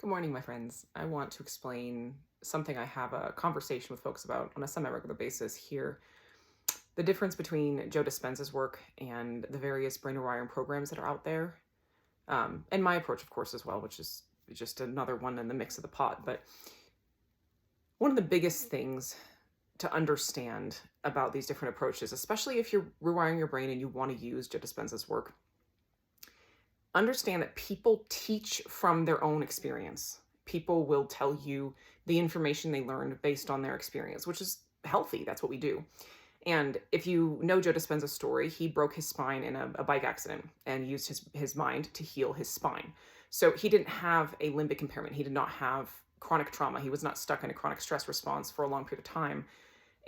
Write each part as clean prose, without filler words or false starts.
Good morning, my friends. I want to explain something I have a conversation with folks about on a semi-regular basis here. The difference between Joe Dispenza's work and the various brain rewiring programs that are out there. And my approach, of course, as well, which is just another one in the mix of the pot. But one of the biggest things to understand about these different approaches, especially if you're rewiring your brain and you want to use Joe Dispenza's work, understand that people teach from their own experience. People will tell you the information they learned based on their experience, which is healthy. That's what we do. And if you know Joe Dispenza's story, he broke his spine in a bike accident and used his mind to heal his spine. So he didn't have a limbic impairment. He did not have chronic trauma. He was not stuck in a chronic stress response for a long period of time.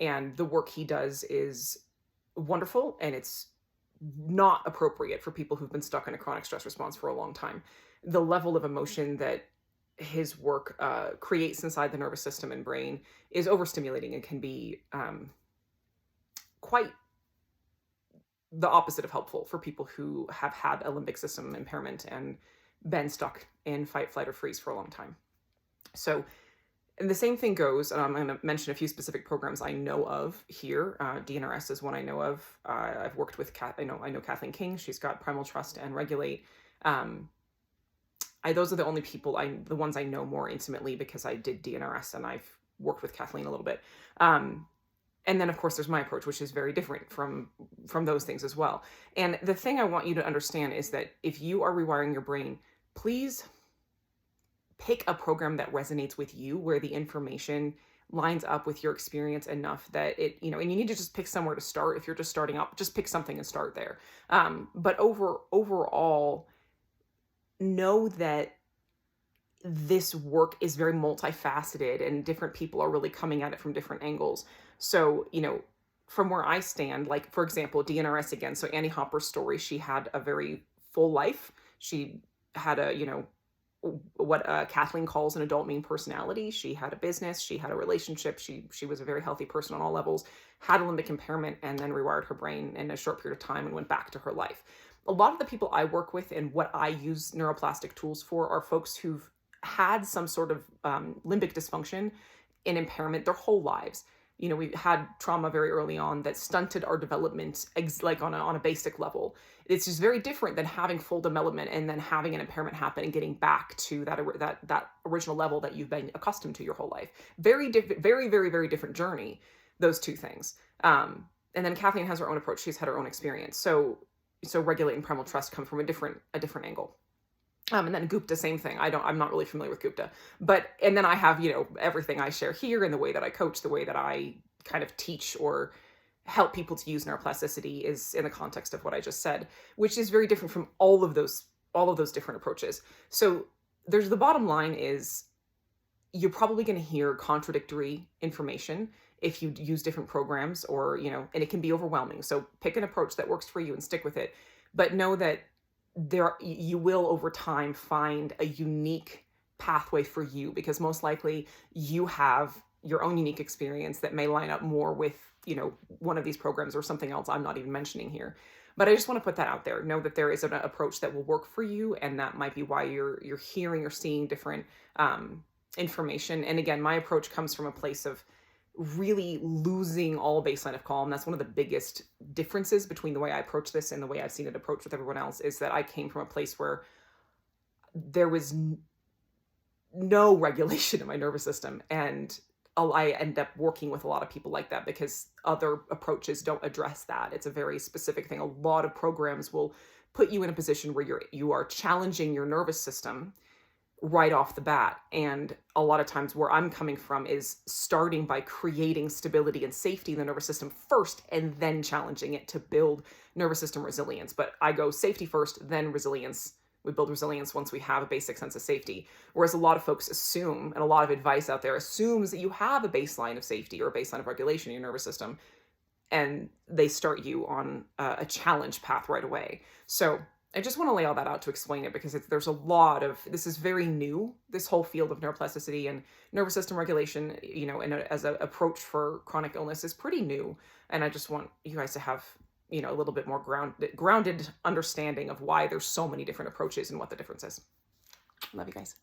And the work he does is wonderful, and it's not appropriate for people who've been stuck in a chronic stress response for a long time. The level of emotion that his work creates inside the nervous system and brain is overstimulating and can be quite the opposite of helpful for people who have had a limbic system impairment and been stuck in fight, flight, or freeze for a long time. So, and the same thing goes, and I'm going to mention a few specific programs I know of here. DNRS is one I know of. I've worked with I know Kathleen King. She's got Primal Trust and Regulate. Those are the only people the ones I know more intimately because I did DNRS and I've worked with Kathleen a little bit. And then, of course, there's my approach, which is very different from those things as well. And the thing I want you to understand is that if you are rewiring your brain, please pick a program that resonates with you, where the information lines up with your experience enough that and you need to just pick somewhere to start. If you're just starting out, just pick something and start there. But overall, know that this work is very multifaceted and different people are really coming at it from different angles. So, from where I stand, like, for example, DNRS again. So Annie Hopper's story, she had a very full life. She had what Kathleen calls an adult mean personality. She had a business, she had a relationship, she was a very healthy person on all levels, had a limbic impairment, and then rewired her brain in a short period of time and went back to her life. A lot of the people I work with and what I use neuroplastic tools for are folks who've had some sort of limbic dysfunction and impairment their whole lives. We had trauma very early on that stunted our development, like on a basic level. It's just very different than having full development and then having an impairment happen and getting back to that original level that you've been accustomed to your whole life. Very different, very, very, very different journey, those two things. And then Kathleen has her own approach. She's had her own experience. So Regulate and Primal Trust come from a different angle. And then Gupta, same thing. I'm not really familiar with Gupta, and then I have, everything I share here and the way that I coach, the way that I kind of teach or help people to use neuroplasticity is in the context of what I just said, which is very different from all of those different approaches. So there's the bottom line is you're probably going to hear contradictory information if you use different programs or, and it can be overwhelming. So pick an approach that works for you and stick with it, but know that you will over time find a unique pathway for you, because most likely you have your own unique experience that may line up more with one of these programs or something else I'm not even mentioning here. But I just want to put that out there. Know that there is an approach that will work for you, and that might be why you're hearing or seeing different information. And again, my approach comes from a place of really losing all baseline of calm. That's one of the biggest differences between the way I approach this and the way I've seen it approached with everyone else, is that I came from a place where there was no regulation of my nervous system. And I end up working with a lot of people like that because other approaches don't address that. It's a very specific thing. A lot of programs will put you in a position where you are challenging your nervous system right off the bat. And a lot of times where I'm coming from is starting by creating stability and safety in the nervous system first, and then challenging it to build nervous system resilience. But I go safety first, then resilience. We build resilience once we have a basic sense of safety. Whereas a lot of folks assume, and a lot of advice out there assumes, that you have a baseline of safety or a baseline of regulation in your nervous system, and they start you on a challenge path right away. So I just want to lay all that out to explain it, because there's a lot of, this is very new, this whole field of neuroplasticity and nervous system regulation, and as an approach for chronic illness is pretty new. And I just want you guys to have, a little bit more grounded understanding of why there's so many different approaches and what the difference is. Love you guys.